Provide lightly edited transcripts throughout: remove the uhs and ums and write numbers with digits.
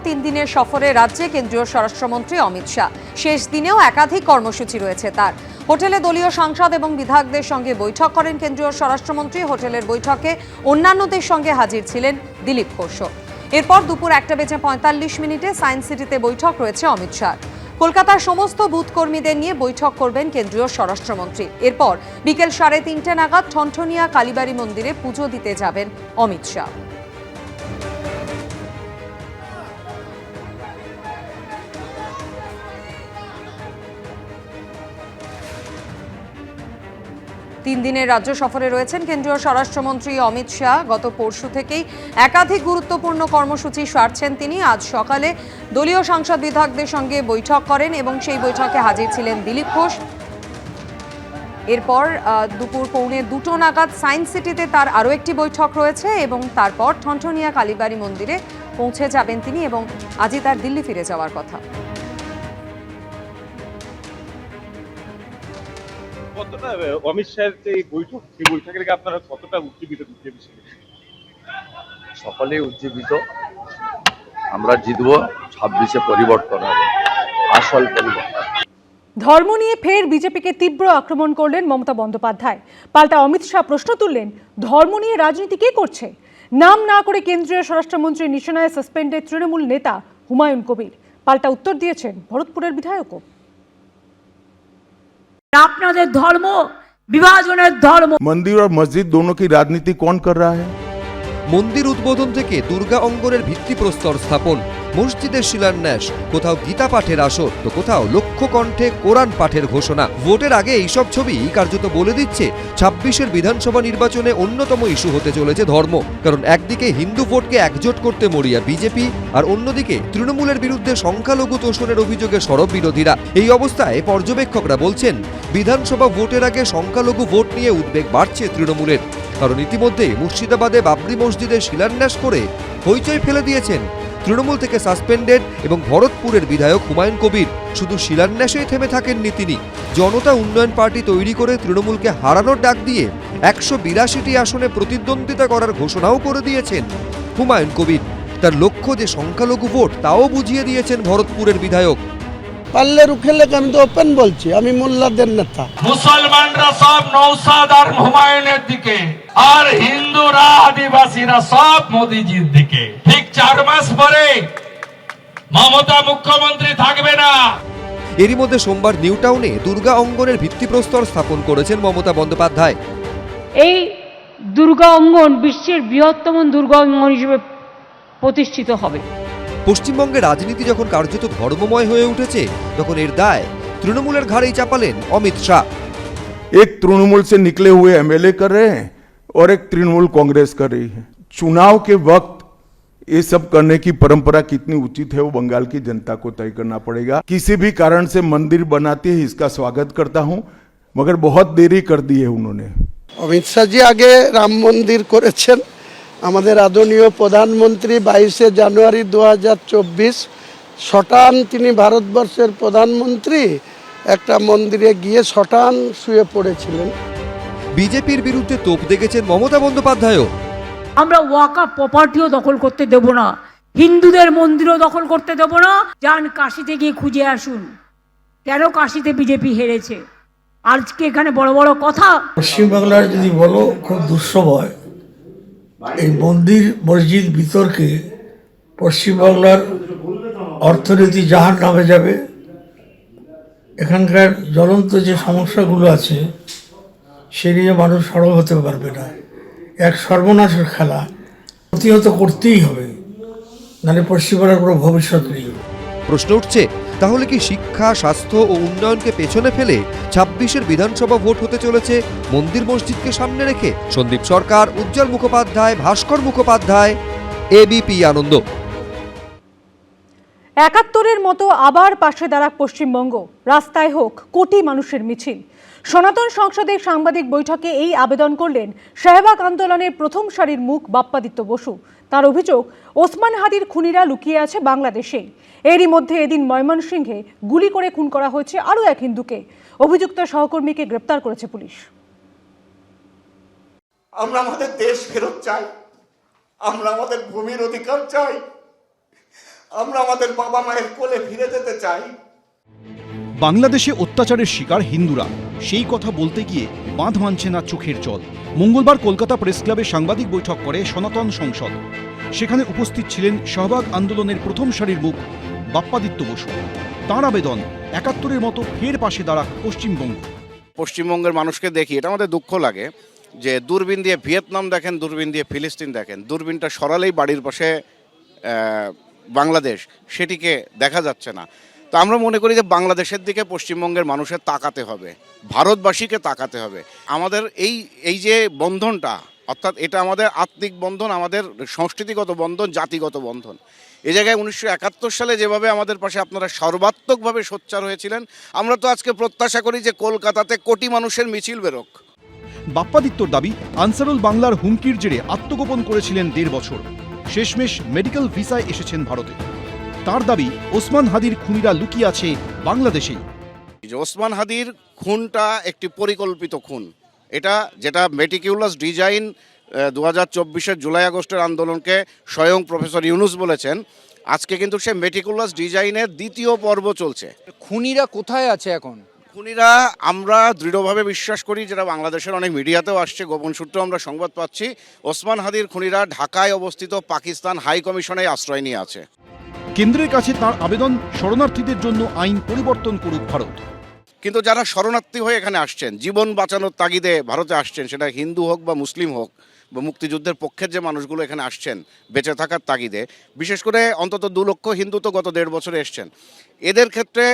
3 দিনের সফরে রাজ্যে কেন্দ্রীয় স্বরাষ্ট্রমন্ত্রী অমিত শাহ। শেষ দিনেও একাধিক কর্মসূচি রয়েছে তার। হোটেলে দলীয় সাংসদ এবং বিধায়কদের সঙ্গে বৈঠক করেন কেন্দ্রীয় স্বরাষ্ট্রমন্ত্রী। হোটেলের বৈঠকে অন্যান্যদের সঙ্গে হাজির ছিলেন দিলীপ ঘোষও। এরপর দুপুর 1:45 সায়েন্স সিটিতে বৈঠক রয়েছে অমিত শাহ। কলকাতার সমস্ত বুথ কর্মীদের নিয়ে বৈঠক করবেন কেন্দ্রীয় স্বরাষ্ট্রমন্ত্রী। এরপর বিকেল 3:30 নাগাদ ঠনঠনিয়া কালীবাড়ি মন্দিরে পুজো দিতে যাবেন অমিত শাহ। তিন দিনের রাজ্য সফরে রয়েছেন কেন্দ্রীয় স্বরাষ্ট্রমন্ত্রী অমিত শাহ। গত পরশু থেকেই একাধিক গুরুত্বপূর্ণ কর্মসূচি সারছেন তিনি। আজ সকালে দলীয় সাংসদ বিধায়কদের সঙ্গে বৈঠক করেন এবং সেই বৈঠকে হাজির ছিলেন দিলীপ ঘোষ। এরপর দুপুর 1:45 নাগাদ সায়েন্স সিটিতে তার আরও একটি বৈঠক রয়েছে এবং তারপর ঠনঠনিয়া কালীবাড়ি মন্দিরে পৌঁছে যাবেন তিনি এবং আজই তার দিল্লি ফিরে যাওয়ার কথা। কতটা অমিত শাহের যে বৈঠক, সেই বৈঠকের আগে আপনারা কতটা উজ্জীবিত? সকলেই উজ্জীবিত। আমরা জিতবো, 26-এ পরিবর্তন হবে, আসল পরিবর্তন। ধর্ম নিয়ে ফের বিজেপিকে তীব্র আক্রমণ করলেন মমতা বন্দ্যোপাধ্যায়। পাল্টা অমিত শাহ প্রশ্ন তুললেন, ধর্ম নিয়ে রাজনীতি কে করছে? নাম না করে কেন্দ্রীয় স্বরাষ্ট্রমন্ত্রীর নিশানায় সাসপেন্ডেড তৃণমূল নেতা হুমায়ুন কবির। পাল্টা উত্তর দিয়েছেন ভরতপুরের বিধায়কও। আপনাদের ধর্ম বিভাজনের ধর্ম। मंदिर और मस्जिद दोनों की राजनीति कौन कर रहा है? মন্দির উদ্বোধন থেকে দুর্গা অঙ্গনের ভিত্তিপ্রস্তর স্থাপন, মসজিদের শিলান্যাস, কোথাও গীতা পাঠের আসর, তো কোথাও লক্ষ্য কণ্ঠে কোরআন পাঠের ঘোষণা। ভোটের আগে এইসব ছবি কার্যত বলে দিচ্ছে 26-এর বিধানসভা নির্বাচনে অন্যতম ইস্যু হতে চলেছে ধর্ম। কারণ একদিকে হিন্দু ভোটকে একজোট করতে মরিয়া বিজেপি, আর অন্যদিকে তৃণমূলের বিরুদ্ধে সংখ্যালঘু তোষণের অভিযোগে সরব বিরোধীরা। এই অবস্থায় পর্যবেক্ষকরা বলছেন, বিধানসভা ভোটের আগে সংখ্যালঘু ভোট নিয়ে উদ্বেগ বাড়ছে তৃণমূলের। কারণ ইতিমধ্যে মুর্শিদাবাদে বাবরি মসজিদের শিলান্যাস করে হইচই ফেলে দিয়েছেন তৃণমূল থেকে সাসপেন্ডেড এবং ভরতপুরের বিধায়ক হুমায়ুন কবির। শুধু শিলান্যাসেই থেমে থাকেননি তিনি, জনতা উন্নয়ন পার্টি তৈরি করে তৃণমূলকে হারানোর ডাক দিয়ে 182টি আসনে প্রতিদ্বন্দ্বিতা করার ঘোষণাও করে দিয়েছেন হুমায়ুন কবির। তার লক্ষ্য যে সংখ্যালঘু ভোট, তাও বুঝিয়ে দিয়েছেন ভরতপুরের বিধায়ক। পারলে রুখে লেগে আমি তো ওপেন বলছি, আমি মোল্লাদের নেতা। মুসলমানরা সব নওশাদ আর হুমায়ুনের দিকে, আর হিন্দুরা আদিবাসীরা সব মোদিজির দিকে। ঠিক 4 মাস পরে মমতা মুখ্যমন্ত্রী থাকবে না। এরই মধ্যে সোমবার নিউ টাউনে দুর্গা অঙ্গনের ভিত্তিপ্রস্তর স্থাপন করেছেন মমতা বন্দ্যোপাধ্যায়। এই দুর্গা অঙ্গন বিশ্বের বৃহত্তম দুর্গা অঙ্গন হিসেবে প্রতিষ্ঠিত হবে। পশ্চিমবঙ্গে রাজনীতি যখন কার্যত ধর্মময় হয়ে উঠেছে, তখন এর দায় তৃণমূলের ঘাড়েই চাপালেন অমিত শাহ। एक तृणमूल से निकले हुए एमएलए कर रहे हैं और एक तृणमूल कांग्रेस कर रही है। चुनाव के वक्त ये सब करने की परंपरा कितनी उचित है, वो बंगाल की जनता को तय करना पड़ेगा। किसी भी कारण से मंदिर बनाते हैं, इसका स्वागत करता हूं, मगर बहुत देरी कर दी है उन्होंने। অমিত শাহজি আগে রাম মন্দির করেছেন। আমাদের আদরণীয় প্রধানমন্ত্রী 22শে জানুয়ারি 2024 শটান তিনি ভারতবর্ষের প্রধানমন্ত্রী একটা মন্দিরে গিয়ে শটান শুয়ে পড়েছিলেন। বিজেপির বিরুদ্ধে তোপ দেখেছেন মমতা বন্দ্যোপাধ্যায়ও। আমরা ওয়াকা প্রপার্টিও দখল করতে দেব না, হিন্দুদের মন্দিরও দখল করতে দেব না। যান কাশিতে গিয়ে খুঁজে আসুন কেন কাশিতে বিজেপি হেরেছে। আজকে এখানে বড় বড় কথা। পশ্চিমবাংলার যদি বলো খুব দুঃসময়, এই মন্দির মসজিদ বিতর্কে পশ্চিমবাংলার অর্থনীতি জাহার নামে যাবে। এখানকার জ্বলন্ত যে সমস্যাগুলো আছে সে নিয়ে মানুষ সরব হতে পারবে না। এক সর্বনাশের খেলা প্রতিহত করতেই হবে, নাহলে পশ্চিমবাংলার কোনো ভবিষ্যৎ নেই। প্রশ্ন উঠছে, তাহলে কি শিক্ষা, স্বাস্থ্য ও উন্নয়নকে পেছনে ফেলে 26-এর বিধানসভা ভোট হতে চলেছে মন্দির মসজিদকে সামনে রেখে? সন্দীপ সরকার, উজ্জ্বল মুখোপাধ্যায়, ভাস্কর মুখোপাধ্যায়, এবিপি আনন্দ। 71-এর মতো আবার পাশে দাঁড়াক পশ্চিমবঙ্গ, রাস্তায় হোক কোটি মানুষের মিছিল। সনাতন সংসদের সাংবাদিক বৈঠকে এই আবেদন করলেন শাহবাগ আন্দোলনের প্রথম সারির মুখ বাপ্পাদিত্য বসু। তার অভিযোগ, ওসমান হাদির খুনিরা লুকিয়ে আছে বাংলাদেশে। এরই মধ্যে এদিন ময়মনসিংহে গুলি করে খুন করা হয়েছে আরও এক হিন্দুকে। অভিযুক্ত সহকর্মীকে গ্রেপ্তার করেছে পুলিশ। আমরা আমাদের দেশ ফেরত চাই, আমরা আমাদের ভূমির অধিকার চাই, আমরা আমাদের বাবা মায়ের কোলে ফিরে যেতে চাই। বাংলাদেশে অত্যাচারের শিকার হিন্দুরা, সেই কথা বলতে গিয়ে বাঁধ মানছে না চোখের জল। মঙ্গলবার কলকাতা প্রেস ক্লাবে সাংবাদিক বৈঠক করে সনাতন সংসদ। সেখানে উপস্থিত ছিলেন শাহবাগ আন্দোলনের প্রথম সারির মুখ বাপ্পাদিত্য বসু। তাঁর আবেদন ৭১-এর মতো ফের পাশে দাঁড়াক পশ্চিমবঙ্গ। পশ্চিমবঙ্গের মানুষকে দেখি এটা আমাদের দুঃখ লাগে যে দূরবীন দিয়ে ভিয়েতনাম দেখেন, দূরবীন দিয়ে ফিলিস্তিন দেখেন, দূরবীনটা সরালেই বাড়ির পাশে বাংলাদেশ, সেটিকে দেখা যাচ্ছে না। তো আমরা মনে করি যে বাংলাদেশের দিকে পশ্চিমবঙ্গের মানুষের তাকাতে হবে, ভারতবাসীকে তাকাতে হবে। আমাদের এই যে বন্ধনটা, অর্থাৎ এটা আমাদের আত্মিক বন্ধন, আমাদের সংস্কৃতিগত বন্ধন, জাতিগত বন্ধন। এই জায়গায় 1971 সালে যেভাবে আমাদের পাশে আপনারা সর্বাত্মকভাবে সোচ্চার হয়েছিলেন, আমরা তো আজকে প্রত্যাশা করি যে কলকাতাতে কোটি মানুষের মিছিল বেরোক। বাপ্পাদিত্যর দাবি, আনসারুল বাংলার হুমকির জেরে আত্মগোপন করেছিলেন 1.5 বছর। শেষমেশ মেডিকেল ভিসায় এসেছেন ভারতে। তার দাবি, ওসমান হাদির খুনিরা লুকিয়ে আছে বাংলাদেশেই। ওসমান হাদির খুনটা একটি পরিকল্পিত খুন। এটা যেটা মেটিকিউলাস ডিজাইন 2024-এর জুলাই আগস্টের আন্দোলনকে স্বয়ং প্রফেসর ইউনুস বলেছেন, আজকে কিন্তু সে মেটিকুলাস ডিজাইনের 2য় পর্ব চলছে। খুনিরা কোথায় আছে এখন? খুনিরা আমরা দৃঢ়ভাবে বিশ্বাস করি, যেটা বাংলাদেশের অনেক মিডিয়াতেও আসছে, গোপন সূত্রে আমরা সংবাদ পাচ্ছি, ওসমান হাদির খুনিরা ঢাকায় অবস্থিত পাকিস্তান হাই কমিশনে আশ্রয় নিয়ে আছে। কেন্দ্রের কাছে তার আবেদন, শরণার্থীদের জন্য আইন পরিবর্তন করুক ভারত। কিন্তু যারা শরণার্থী হয়ে এখানে আসছেন, জীবন বাঁচানোর তাগিদে ভারতে আসছেন, সেটা হিন্দু হোক বা মুসলিম হোক বা মুক্তিযুদ্ধের পক্ষের যে মানুষগুলো এখানে আসছেন বেঁচে থাকার তাগিদে, বিশেষ করে অন্তত 2 লক্ষ হিন্দু তো গত 1.5 বছরে এসছেন। এদের ক্ষেত্রে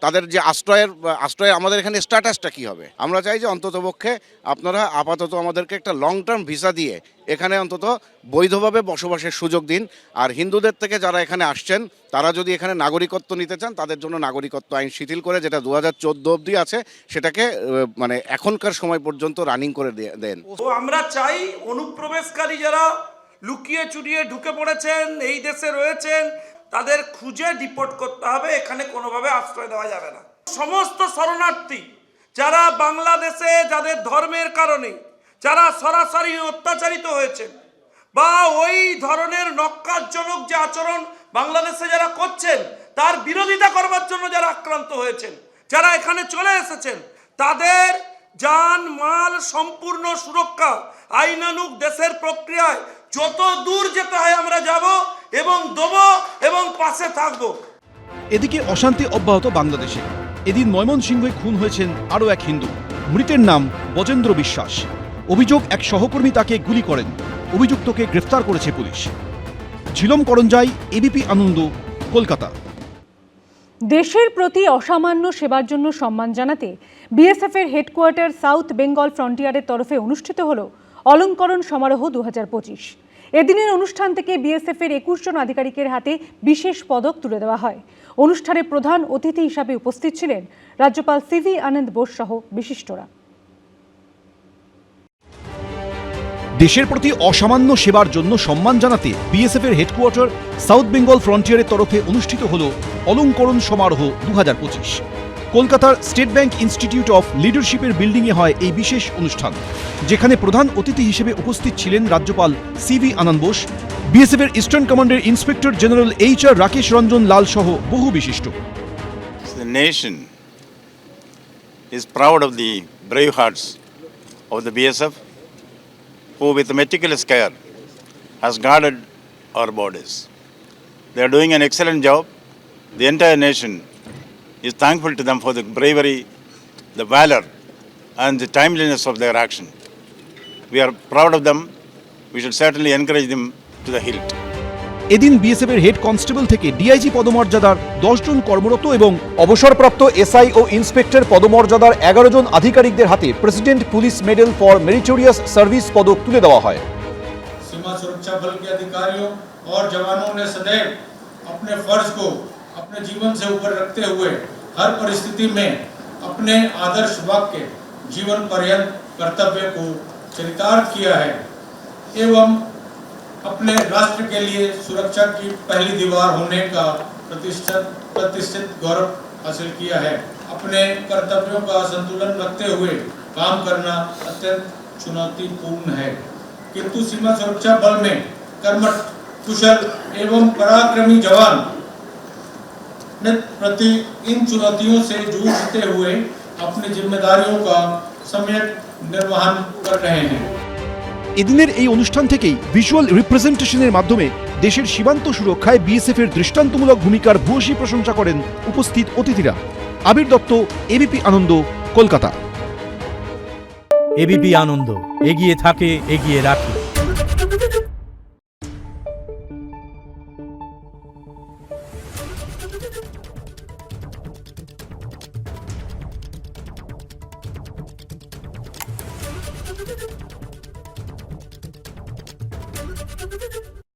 তাদের যে আশ্রয়ের আমাদের এখানে স্ট্যাটাসটা কী হবে? আমরা চাই যে অন্ততপক্ষে আপনারা আপাতত আমাদেরকে একটা লং টার্ম ভিসা দিয়ে এখানে অন্তত বৈধভাবে বসবাসের সুযোগ দিন। আর হিন্দুদের থেকে যারা এখানে আসছেন, তারা যদি এখানে নাগরিকত্ব নিতে চান, তাদের জন্য নাগরিকত্ব আইন শিথিল করে, যেটা 2014 অবধি আছে, সেটাকে মানে এখনকার সময় পর্যন্ত রানিং করে দেন। আমরা চাই অনুপ্রবেশকারী যারা লুকিয়ে চুরিয়ে ঢুকে পড়েছেন, এই দেশে রয়েছেন, তাদের খুঁজে ডিপোর্ট করতে হবে। এখানে কোনোভাবে আশ্রয় দেওয়া যাবে না। সমস্ত শরণার্থী যারা বাংলাদেশে, যাদের ধর্মের কারণে, যারা সরাসরি অত্যাচারিত হয়েছেন বা ওই ধরনের নক্কারজনক যে আচরণ বাংলাদেশে যারা করছেন তার বিরোধিতা করবার জন্য যারা আক্রান্ত হয়েছেন, যারা এখানে চলে এসেছেন, তাদের জান মাল সম্পূর্ণ সুরক্ষা আইনানুগ দেশের প্রক্রিয়ায় যত দূর যেতে হয় আমরা যাব এবং দেবো এবং পাশে থাকবো। এদিকে অশান্তি অব্যাহত বাংলাদেশে। এদিন ময়মনসিংহে খুন হয়েছেন আরও এক হিন্দু। মৃতের নাম বজেন্দ্র বিশ্বাস। অভিযোগ, এক সহকর্মী তাকে গুলি করেন। অভিযুক্তকে গ্রেফতার করেছে পুলিশ। ঝিলম করঞ্জাই, এবিপি আনন্দ, কলকাতা। দেশের প্রতি অসামান্য সেবার জন্য সম্মান জানাতে বিএসএফের হেডকোয়ার্টার সাউথ বেঙ্গল ফ্রন্টিয়ারের তরফে অনুষ্ঠিত হল অলংকরণ সমারোহ 2025। এদিনের অনুষ্ঠান থেকে বিএসএফের 21 জন আধিকারিকের হাতে বিশেষ পদক তুলে দেওয়া হয়। অনুষ্ঠানে প্রধান অতিথি হিসাবে উপস্থিত ছিলেন রাজ্যপাল সিভি আনন্দ বোস সহ বিশিষ্টরা। দেশের প্রতি অসামান্য সেবার জন্য সম্মান জানাতে বিএসএফের হেডকোয়ার্টার সাউথ বেঙ্গল ফ্রন্টিয়ারের তরফে অনুষ্ঠিত হল অলংকরণ সমারোহ 2025। কলকাতার স্টেট ব্যাংক ইনস্টিটিউট অফ লিডারশিপের বিল্ডিংয়ে হয় এই বিশেষ অনুষ্ঠান, যেখানে প্রধান অতিথি হিসেবে উপস্থিত ছিলেন রাজ্যপাল সিভি আনন্দ বোস, বিএসএফের ইস্টার্ন কমান্ডের inspector general HR Rakesh Ranjan Lal সহ বহু বিশিষ্ট। The nation is proud of the brave hearts of the BSF, who with meticulous care has guarded our borders. They are doing an excellent job. The entire nation is thankful to them for the bravery, the valor, and the timeliness of their action. We are proud of them. We should certainly encourage them to the hilt. এদিন বিএসএফের head constable থেকে DIG পদমর্যাদার 10 জন কর্মরত এবং অবসরপ্রাপ্ত SI ও inspector পদমর্যাদার 11 জন আধিকারিকদের হাতে president police medal for meritorious service পদক তুলে দেওয়া হয়। सीमा सुरक्षा बल के अधिकारियों और जवानों ने सदैव अपने फर्ज को अपने जीवन से ऊपर रखते हुए हर परिस्थिति में अपने आदर्श वाक्य जीवन पर्यंत कर्तव्य को चरितार्थ किया है एवं अपने राष्ट्र के लिए सुरक्षा की पहली दीवार होने का प्रतिष्ठित गौरव हासिल किया है। अपने कर्तव्यों का संतुलन रखते हुए काम करना अत्यंत चुनौतीपूर्ण है, किंतु सीमा सुरक्षा बल में कर्मठ कुशल एवं पराक्रमी जवान प्रति इन चुनौतियों से जूझते हुए अपनी जिम्मेदारियों का सम्यक निर्वहन कर रहे हैं। এদিনের এই অনুষ্ঠান থেকেই ভিজুয়াল রিপ্রেজেন্টেশনের মাধ্যমে দেশের সীমান্ত সুরক্ষায় বিএসএফ এর দৃষ্টান্তমূলক ভূমিকার ভূয়সী প্রশংসা করেন উপস্থিত অতিথিরা। আবির দত্ত, এবিপি আনন্দ, কলকাতা। এবিপি আনন্দ, এগিয়ে থাকে, এগিয়ে রাখে।